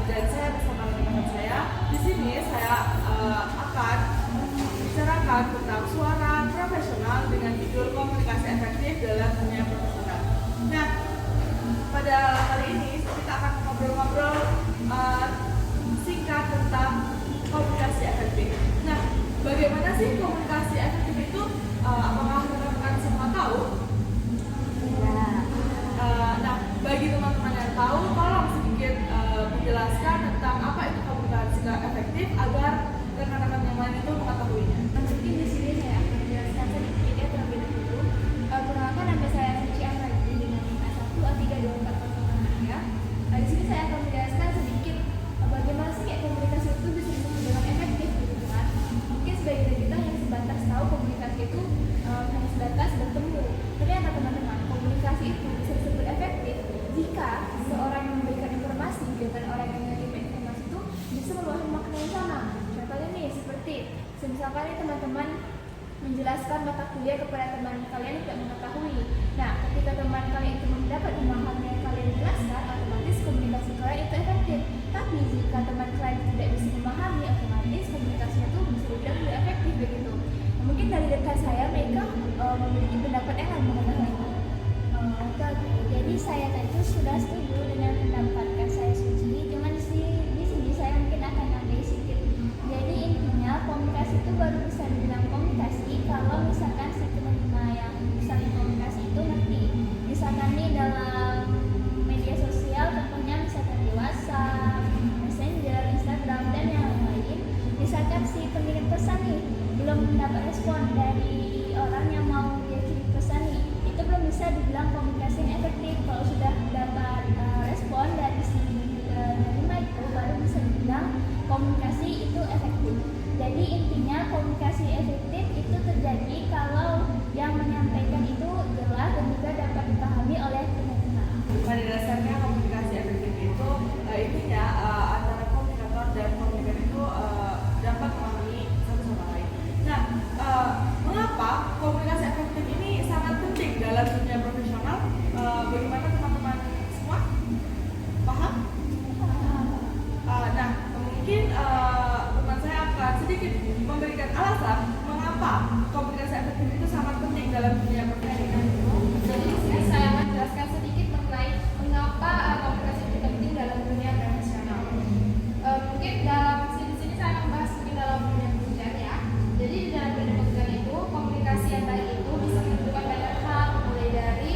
dan saya bersama teman-teman saya. Di sini saya akan bicarakan tentang suara profesional dengan judul komunikasi efektif dalam dunia profesional. Nah, pada kali ini kita akan ngobrol-ngobrol singkat tentang komunikasi efektif. Nah, bagaimana sih komunikasi efektif itu? Apakah teman-teman semua tahu? Nah, bagi teman-teman yang tahu, tolong sedikit menjelaskan tentang apa itu komunikasi efektif agar rekan-rekan yang lain itu mengetahuinya. Mungkin di sini saya akan menjelaskan sedikit ya terlebih dahulu. Perkenalkan, nama saya Suci Amradi dengan NIM A1A32400 ya. Di sini saya akan menjelaskan sedikit bagaimana sih komunikasi itu bisa disebut dengan efektif gitu kan. Mungkin sebagian dari kita yang sebatas tahu komunikasi itu hanya sebatas bertemu. Ternyata teman-teman, komunikasi itu bisa disebut efektif jika seorang yang memberikan informasi dengan orang yang menerima informasi itu bisa meluahkan makna yang sama. Contohnya nih seperti misalkan nih teman-teman menjelaskan mata kuliah kepada teman kalian yang tidak mengetahui. Nah, ketika teman kalian itu mendapat memahami yang kalian jelaskan, otomatis komunikasi kalian itu efektif. Tapi jika teman kalian tidak bisa memahami, otomatis komunikasinya itu bisa dibilang tidak efektif begitu. Nah, mungkin dari rekan saya mereka memiliki pendapat yang lain mengenai hal ini. Jadi saya tentu sudah setuju dengan pendapat saya Suci. Cuman di sini saya mungkin akan nambahin sedikit. Jadi intinya komunikasi itu baru bisa dibilang komunikasi kalau misalkan si penerima yang saling komunikasi itu ngerti. Misalkan nih dalam media sosial, contohnya misalkan di WhatsApp, Messenger, Instagram dan yang lain. Misalkan si pengirim pesan nih belum mendapat respon dari orang yang mau dia kirim pesan nih, itu belum bisa dibilang komunikasi yang efektif. Kalau sudah dapat respon dari si penerima itu baru bisa dibilang komunikasi itu efektif. Jadi intinya komunikasi efektif itu terjadi kalau yang menyampaikan itu jelas dan juga dapat dipahami oleh penerima. Pada dasarnya komunikasi efektif itu intinya antara komunikator dan komunikan itu dapat memahami satu sama lain. Nah, mengapa komunikasi efektif ini sangat penting dalam dunia profesional? Bagaimana teman-teman semua? Paham? Nah, mungkin teman saya akan sedikit memberikan alasan mengapa komunikasi efektif itu sangat penting dalam dunia profesional. Jadi di sini saya akan jelaskan sedikit mengenai mengapa komunikasi itu penting dalam dunia profesional. Mungkin dalam sini saya akan bahas mungkin dalam dunia pekerjaan ya. Jadi di dalam dunia pekerjaan itu komunikasi yang baik itu bisa menentukan banyak hal, mulai dari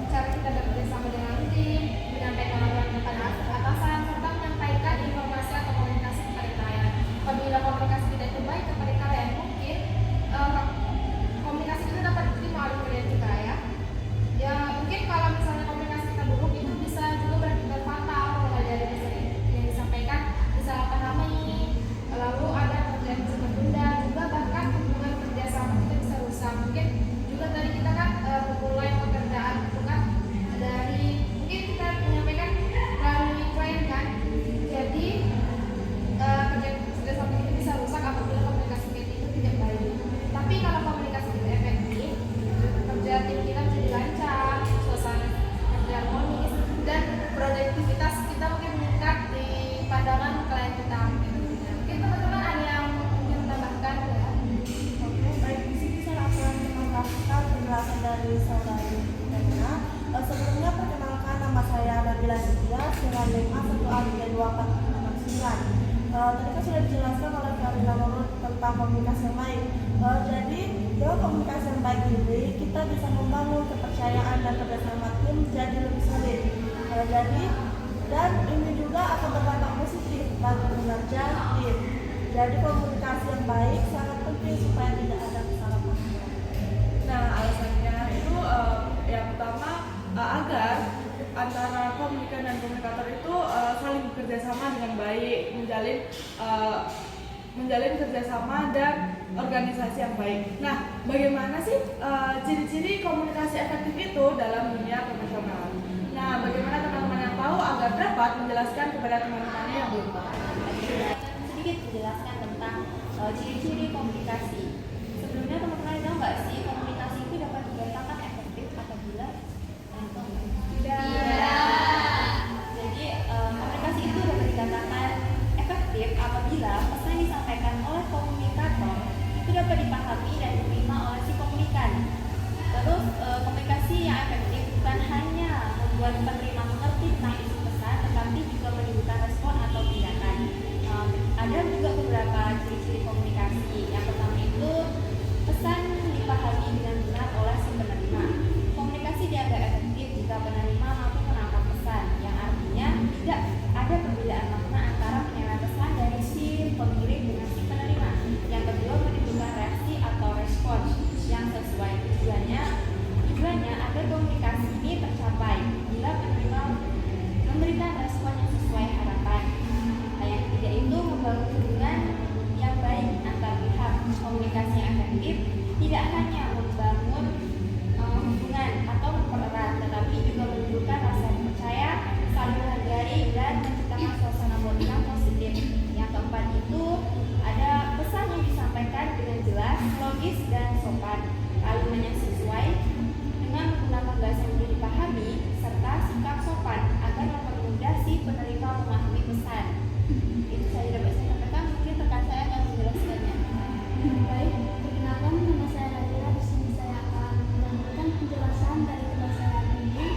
cara kita bekerja sama dengan tim, menyampaikan laporan kepada atasan, serta menyampaikan informasi atau komunikasi kepada klien. Apabila komunikasi kita itu baik kepada klien, mungkin komunikasi itu dapat diterima oleh klien kita ya. Ya mungkin kalau misalnya komunikasi kita buruk itu bisa juga berakibat fatal, mulai dari yang disampaikan disalahpahami, lalu ada pekerjaan bisa tertunda, juga bahkan hubungan kerja sama kita bisa rusak. Mungkin juga tadi kita kan memulai pekerjaan itu kan dari mungkin kita menyampaikan melalui klien kan, jadi kerja sama kita bisa rusak apabila komunikasi kita itu tidak baik. Tapi kalau komunikasi kita efektif, kerja tim kita menjadi lancar, suasana kerja harmonis, dan produktivitas kita mungkin meningkat di pandangan klien kita. Mungkin teman-teman ada yang mungkin menambahkan ya? Oke, baik, di sini saya akan menambahkan penjelasan dari saudari Nabila. Sebelumnya perkenalkan, nama saya Nabila Setia dengan NIM A1A32409. Tadi kan sudah dijelaskan oleh Karina Nurul tentang komunikasi yang baik. Jadi dengan komunikasi yang baik ini kita bisa membangun kepercayaan dan kerjasama tim jadi lebih solid. Dan ini juga akan berdampak positif bagi kinerja tim. Jadi komunikasi yang baik sangat penting supaya tidak ada kesalahpahaman. Nah, alasannya itu yang pertama agar antara komunikan dan komunikator itu saling bekerja sama dengan baik, menjalin kerjasama dan organisasi yang baik. Nah, bagaimana sih ciri-ciri komunikasi efektif itu dalam dunia profesional? Nah, bagaimana teman-teman yang tahu agar dapat menjelaskan kepada teman-temannya yang belum tahu? Sedikit menjelaskan tentang ciri-ciri komunikasi. Sebelumnya teman-teman tahu nggak sih komunikasi itu dapat dikatakan efektif apabila tidak. Jadi komunikasi itu dapat dikatakan membuat penerima mengerti tentang isi pesan, tetapi juga menimbulkan respon atau tindakan. Ada juga beberapa ciri-ciri komunikasi. Yang pertama itu pesan dipahami dengan benar oleh si penerima. Komunikasi dianggap efektif jika penerima mampu menangkap pesan, yang artinya tidak ada perbedaan makna antara penyampaian pesan dari si pengirim dengan si penerima. Yang kedua, menimbulkan reaksi atau respon yang sesuai. Tujuannya agar komunikasi ini tercapai bila penerima memberikan respon yang sesuai harapan. Yang ketiga itu membangun hubungan yang baik antar pihak. Komunikasi yang efektif tidak hanya membangun hubungan atau mempererat, tetapi juga menimbulkan rasa percaya, saling menghargai, dan menciptakan suasana bonding yang positif. Yang keempat itu ada pesan yang disampaikan dengan jelas, logis, dan sopan. Kalimat yang sesuai dengan menggunakan bahasa yang mudah dipahami serta sikap sopan agar mempermudah si penerima memahami pesan. Itu saya dapat saya sampaikan, mungkin rekan saya akan menjelaskannya. Baik, perkenalkan nama saya Nadira. Di sini saya akan menyampaikan penjelasan dari kelas saya ini.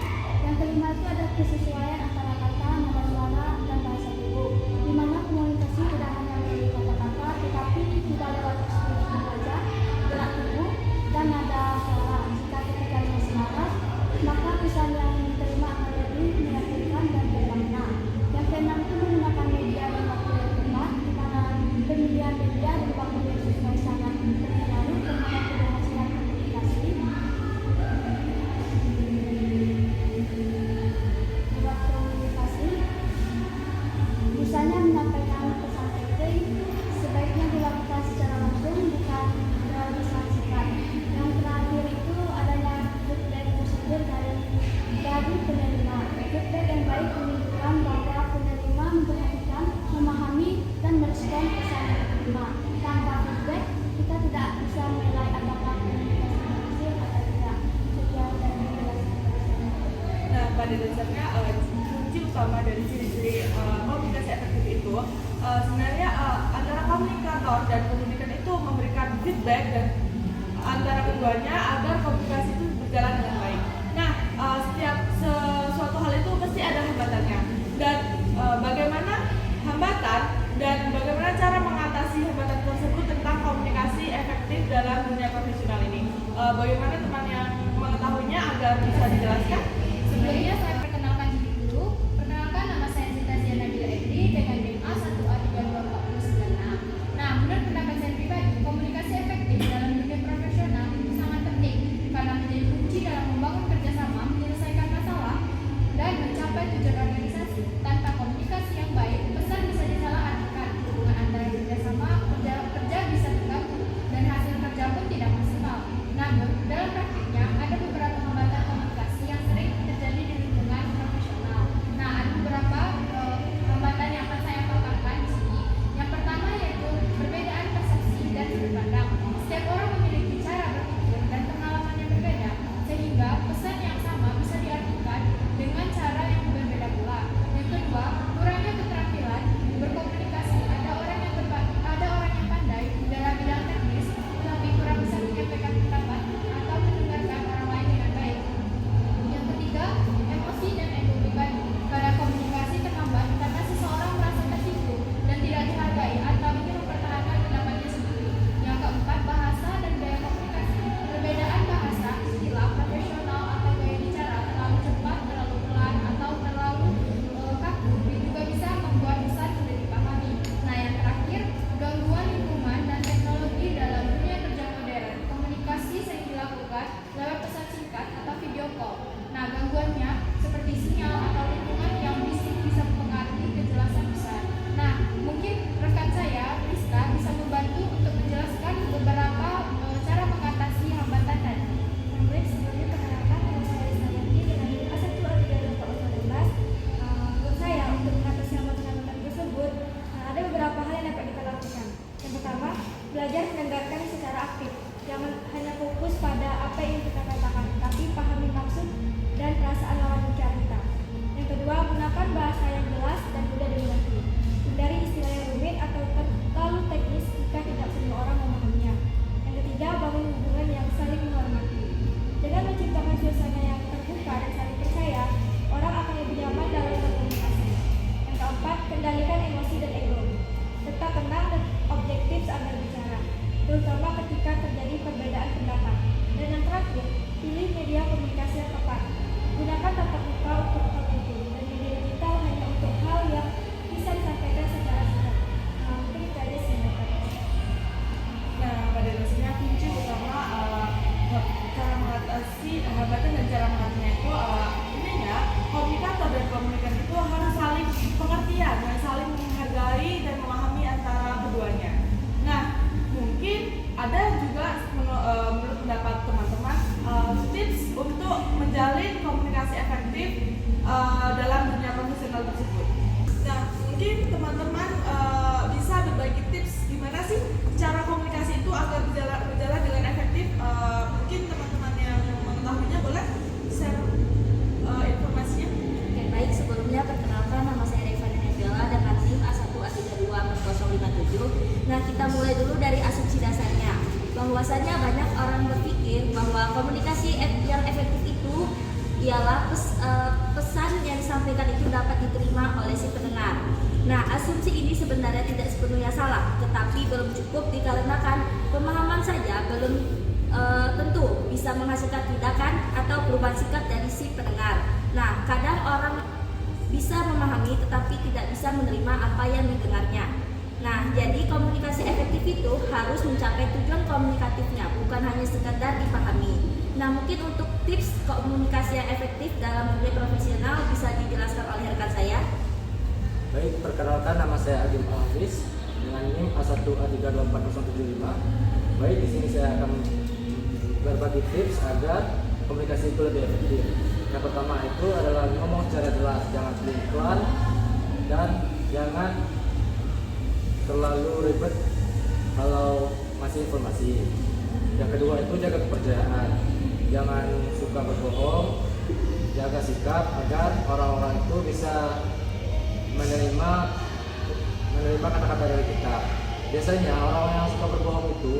Yang kelima itu ada kesesuaian antara kata, nada suara, dan bahasa tubuh. Di mana komunikasi tidak hanya melalui kata-kata, tetapi juga lewat ekspresi wajah, gerak tubuh, dan nada suara. Jika ketiganya selaras, maka pesan yang diterima akan lebih meyakinkan dan bermakna. Yang keenam itu menggunakan media dan waktu yang tepat, di mana pemilihan media dan waktu yang sesuai sangat berpengaruh terhadap keberhasilan komunikasi. Lewat komunikasi, misalnya menyampaikan pesan penting, sebaiknya dilakukan secara langsung, bukan melalui sifat. Yang terakhir itu adanya feedback positif dari penerima. Feedback yang baik menunjukkan bahwa penerima memperhatikan, memahami, dan merespon pesan yang diterima. Tanpa feedback, kita tidak bisa menilai apakah komunikasi berhasil atau tidak. Sekian dari penjelasan dari saya. Nah, pada dasarnya kunci utama dari ciri-ciri komunikasi efektif itu sebenarnya antara komunikator dan komunikan itu memberikan feedback dan antara keduanya agar komunikasi itu berjalan dengan baik. Nah, setiap sesuatu hal itu pasti ada hambatannya, dan bagaimana hambatan dan bagaimana cara mengatasi hambatan tersebut tentang komunikasi efektif dalam dunia profesional ini. Bagaimana teman yang mengetahuinya agar bisa dijelaskan? Sebelumnya saya perkenalkan diri dulu. Perkenalkan, nama saya Sita Ziana Bila Edri dengan NIM A1A32496. Nah, menurut pendapat saya pribadi, komunikasi efektif dalam dunia profesional itu sangat penting karena menjadi kunci dalam membangun kerjasama, menyelesaikan masalah, dan mencapai tujuan organisasi. Tanpa komunikasi yang baik, pesan bisa disalahartikan, hubungan antara kerjasama kerja bisa terganggu, dan hasil kerja pun tidak maksimal. Namun, dalam praktiknya ada beberapa hambatan komunikasi dalam dunia profesional tersebut. Nah, mungkin teman-teman bisa berbagi tips gimana sih cara komunikasi itu agar berjalan dengan efektif. Mungkin teman-teman yang mengetahuinya boleh share informasinya. Oke, baik, sebelumnya perkenalkan nama saya Revani Nebela dengan NIM A1A324057. Nah, kita mulai dulu dari asumsi dasarnya. Bahwasanya banyak orang berpikir bahwa komunikasi yang efektif itu ialah pesan yang disampaikan itu dapat diterima oleh si pendengar. Nah, asumsi ini sebenarnya tidak sepenuhnya salah, tetapi belum cukup dikarenakan pemahaman saja belum tentu bisa menghasilkan tindakan atau perubahan sikap dari si pendengar. Nah, kadang orang bisa memahami tetapi tidak bisa menerima apa yang didengarnya. Nah, jadi komunikasi efektif itu harus mencapai tujuan komunikatifnya, bukan hanya sekadar dipahami. Nah, mungkin untuk tips komunikasi yang efektif dalam dunia profesional bisa dijelaskan oleh rekan saya. Baik, perkenalkan nama saya Agim Al-Hafiz dengan NIM A1A324075. Baik, di sini saya akan berbagi tips agar komunikasi itu lebih efektif. Yang pertama itu adalah ngomong secara jelas, jangan pelan dan jangan terlalu ribet kalau masih informasi. Yang kedua itu jaga kepercayaan, jangan suka berbohong, jaga sikap agar orang-orang itu bisa menerima kata-kata dari kita. Biasanya orang yang suka berbohong itu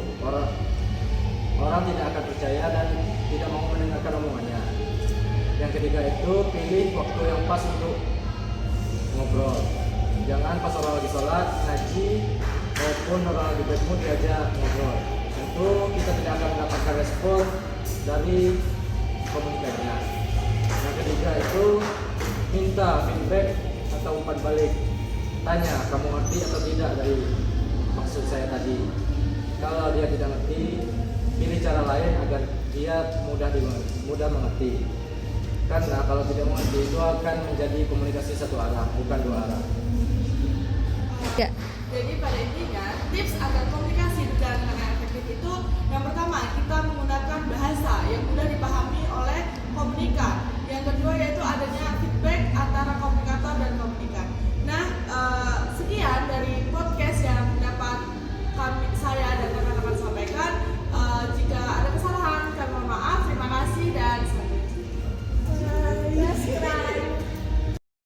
orang tidak akan percaya dan tidak mau mendengarkan omongannya. Yang ketiga itu pilih waktu yang pas untuk ngobrol. Jangan pas orang lagi sholat, ngaji, maupun orang lagi bad mood diajak ngobrol. Tentu kita tidak akan mendapatkan respon dari komunikasinya. Yang ketiga itu minta feedback atau umpan balik. Tanya, kamu ngerti atau tidak dari maksud saya tadi. Kalau dia tidak ngerti, pilih cara lain agar dia mudah mengerti. Karena kalau tidak mengerti itu akan menjadi komunikasi satu arah, bukan dua arah. Ya. Jadi pada intinya tips agar komunikasi berjalan dengan efektif itu yang pertama kita menggunakan bahasa yang mudah dipahami